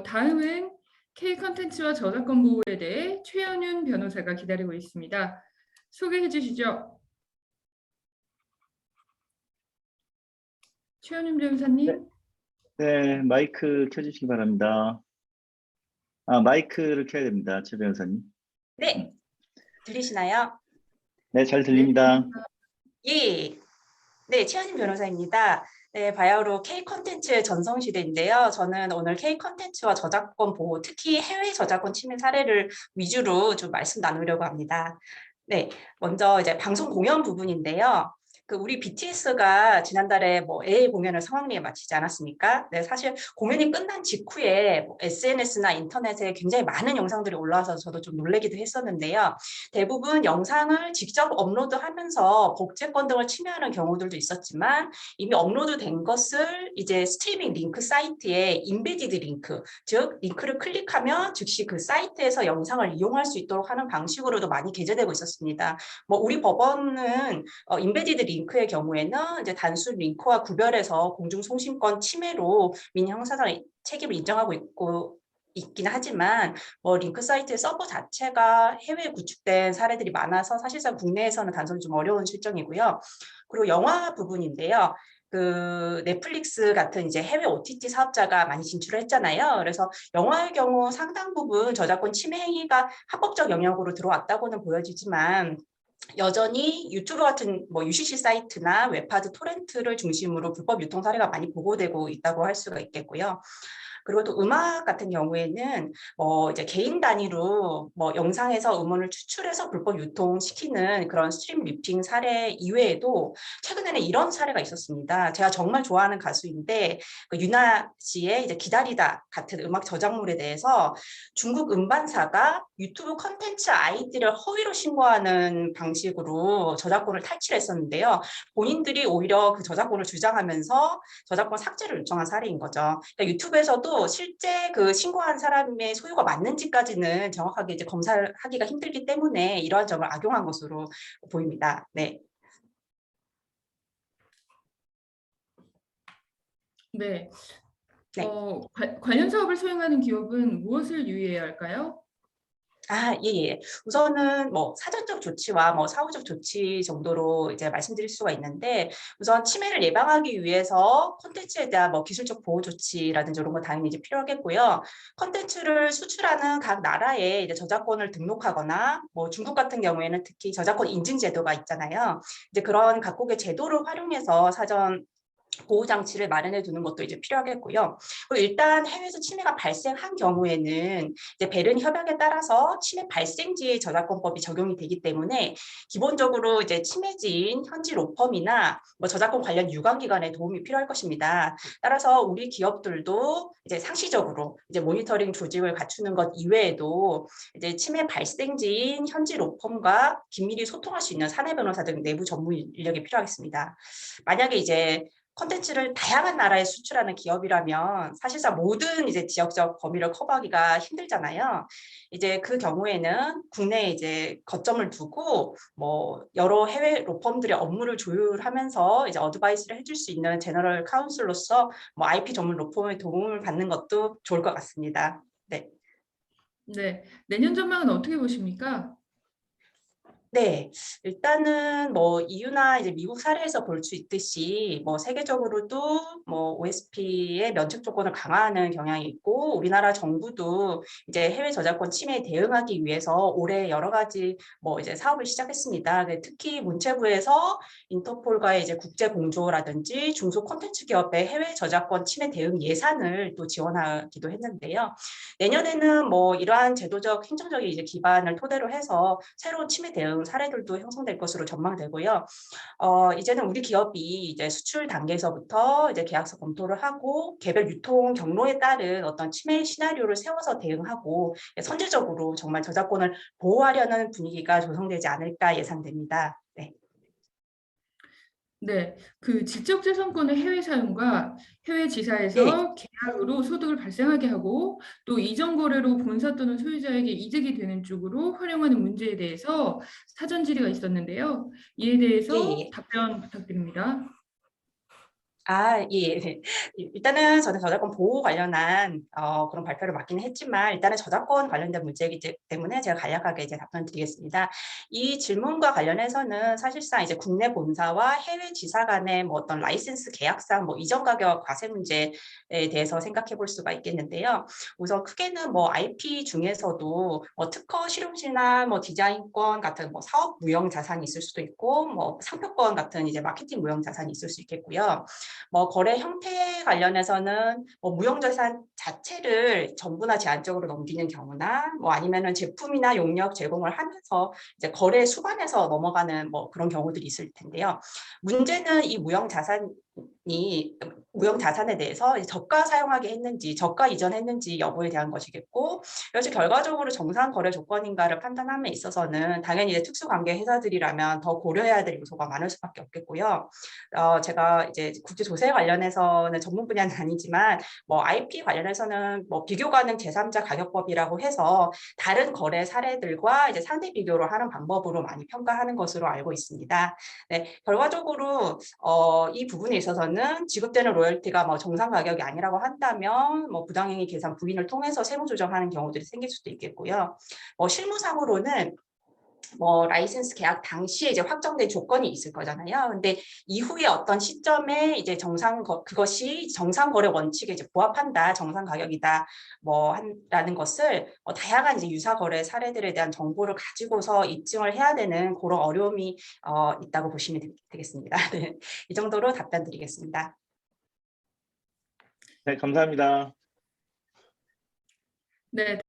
다음은 K 컨텐츠와 저작권 보호에 대해 최현윤 변호사가 기다리고 있습니다. 소개해 주시죠. 최현윤 네, 변호사님. 네, 마이크 켜주시기 바랍니다. 마이크를 켜야 됩니다, 최 변호사님. 네, 들리시나요? 네, 잘 네, 들립니다. 예. 네, 최현진 변호사입니다. 네, 바야흐로 K 컨텐츠의 전성시대인데요. 저는 오늘 K 컨텐츠와 저작권 보호, 특히 해외 저작권 침해 사례를 위주로 좀 말씀 나누려고 합니다. 네, 먼저 이제 방송 공연 부분인데요. 우리 BTS가 지난달에 LA 공연을 성황리에 마치지 않았습니까? 네, 사실 공연이 끝난 직후에 SNS나 인터넷에 굉장히 많은 영상들이 올라와서 저도 좀 놀라기도 했었는데요. 대부분 영상을 직접 업로드하면서 복제권 등을 침해하는 경우들도 있었지만 이미 업로드된 것을 이제 스트리밍 링크 사이트에 인베디드 링크, 즉 링크를 클릭하면 즉시 그 사이트에서 영상을 이용할 수 있도록 하는 방식으로도 많이 게재되고 있었습니다. 우리 법원은 인베디드 링크의 경우에는 이제 단순 링크와 구별해서 공중송신권 침해로 민의 형사상 책임을 인정하고 있긴 하지만 링크 사이트의 서버 자체가 해외에 구축된 사례들이 많아서 사실상 국내에서는 단속이 좀 어려운 실정이고요. 그리고 영화 부분인데요. 넷플릭스 같은 이제 해외 OTT 사업자가 많이 진출을 했잖아요. 그래서 영화의 경우 상당 부분 저작권 침해 행위가 합법적 영역으로 들어왔다고는 보여지지만 여전히 유튜브 같은 UCC 사이트나 웹하드 토렌트를 중심으로 불법 유통 사례가 많이 보고되고 있다고 할 수가 있겠고요. 그리고 또 음악 같은 경우에는 이제 개인 단위로 영상에서 음원을 추출해서 불법 유통시키는 그런 스트림 리핑 사례 이외에도 최근에는 이런 사례가 있었습니다. 제가 정말 좋아하는 가수인데 유나 씨의 이제 기다리다 같은 음악 저작물에 대해서 중국 음반사가 유튜브 컨텐츠 아이디를 허위로 신고하는 방식으로 저작권을 탈취했었는데요. 본인들이 오히려 그 저작권을 주장하면서 저작권 삭제를 요청한 사례인 거죠. 그러니까 유튜브에서도 실제 그 신고한 사람의 소유가 맞는지까지는 정확하게 이제 검사를 하기가 힘들기 때문에 이러한 점을 악용한 것으로 보입니다. 네. 네. 네. 관련 사업을 수행하는 기업은 무엇을 유의해야 할까요? 예. 우선은 사전적 조치와 사후적 조치 정도로 이제 말씀드릴 수가 있는데, 우선 침해를 예방하기 위해서 콘텐츠에 대한 기술적 보호 조치라든지 이런 거 당연히 이제 필요하겠고요. 콘텐츠를 수출하는 각 나라에 이제 저작권을 등록하거나 중국 같은 경우에는 특히 저작권 인증 제도가 있잖아요. 이제 그런 각국의 제도를 활용해서 사전 보호 장치를 마련해 두는 것도 이제 필요하겠고요. 그리고 일단 해외에서 침해가 발생한 경우에는 이제 베른 협약에 따라서 침해 발생지의 저작권법이 적용이 되기 때문에 기본적으로 이제 침해지인 현지 로펌이나 저작권 관련 유관기관의 도움이 필요할 것입니다. 따라서 우리 기업들도 이제 상시적으로 이제 모니터링 조직을 갖추는 것 이외에도 이제 침해 발생지인 현지 로펌과 긴밀히 소통할 수 있는 사내 변호사 등 내부 전문 인력이 필요하겠습니다. 만약에 이제 콘텐츠를 다양한 나라에 수출하는 기업이라면 사실상 모든 이제 지역적 범위를 커버하기가 힘들잖아요. 이제 그 경우에는 국내에 이제 거점을 두고 여러 해외 로펌들의 업무를 조율하면서 이제 어드바이스를 해줄 수 있는 제너럴 카운슬로서 IP 전문 로펌의 도움을 받는 것도 좋을 것 같습니다. 네. 네. 내년 전망은 어떻게 보십니까? 네, 일단은 EU나 이제 미국 사례에서 볼 수 있듯이 세계적으로도 OSP의 면책 조건을 강화하는 경향이 있고 우리나라 정부도 이제 해외 저작권 침해에 대응하기 위해서 올해 여러 가지 이제 사업을 시작했습니다. 특히 문체부에서 인터폴과의 이제 국제 공조라든지 중소 콘텐츠 기업의 해외 저작권 침해 대응 예산을 또 지원하기도 했는데요. 내년에는 이러한 제도적 행정적인 이제 기반을 토대로 해서 새로운 침해 대응 사례들도 형성될 것으로 전망되고요. 이제는 우리 기업이 이제 수출 단계에서부터 이제 계약서 검토를 하고 개별 유통 경로에 따른 어떤 침해 시나리오를 세워서 대응하고 선제적으로 정말 저작권을 보호하려는 분위기가 조성되지 않을까 예상됩니다. 네. 네, 그 지적재산권의 해외 사용과 해외 예. 지사에서 계약으로 소득을 발생하게 하고 또 이전 거래로 본사 또는 소유자에게 이득이 되는 쪽으로 활용하는 문제에 대해서 사전 질의가 있었는데요. 이에 대해서 예. 답변 부탁드립니다. 예. 네. 일단은 저는 저작권 보호 관련한 그런 발표를 맡기는 했지만 일단은 저작권 관련된 문제이기 때문에 제가 간략하게 이제 답변드리겠습니다. 이 질문과 관련해서는 사실상 이제 국내 본사와 해외 지사 간의 뭐 어떤 라이센스 계약상 뭐 이전 가격 과세 문제에 대해서 생각해 볼 수가 있겠는데요. 우선 크게는 뭐 IP 중에서도 뭐 특허 실용시나 뭐 디자인권 같은 뭐 사업 무형 자산이 있을 수도 있고 뭐 상표권 같은 이제 마케팅 무형 자산이 있을 수 있겠고요. 뭐 거래 형태에 관련해서는 뭐 무형자산 자체를 전부나 제한적으로 넘기는 경우나 뭐 아니면은 제품이나 용역 제공을 하면서 이제 거래 수반에서 넘어가는 뭐 그런 경우들이 있을 텐데요. 문제는 이 무형자산에 대해서 저가 사용하게 했는지 저가 이전했는지 여부에 대한 것이겠고, 그래서 결과적으로 정상 거래 조건인가를 판단함에 있어서는 당연히 이제 특수관계 회사들이라면 더 고려해야 될 요소가 많을 수밖에 없겠고요. 제가 이제 국제 조세 관련해서는 전문 분야는 아니지만 뭐 IP 관련해서는 뭐 비교 가능 제3자 가격법이라고 해서 다른 거래 사례들과 이제 상대 비교를 하는 방법으로 많이 평가하는 것으로 알고 있습니다. 네, 결과적으로 이 부분에 있어서는 지급되는 로열티가 뭐 정상 가격이 아니라고 한다면 뭐 부당행위 계산 부인을 통해서 세무 조정하는 경우들이 생길 수도 있겠고요. 실무상으로는 뭐 라이센스 계약 당시에 이제 확정된 조건이 있을 거잖아요. 근데 이후에 어떤 시점에 이제 그것이 정상 거래 원칙에 이제 부합한다, 정상 가격이다, 뭐 한다는 것을 다양한 이제 유사 거래 사례들에 대한 정보를 가지고서 입증을 해야 되는 그런 어려움이 있다고 보시면 되겠습니다. 네, 이 정도로 답변드리겠습니다. 네, 감사합니다. 네,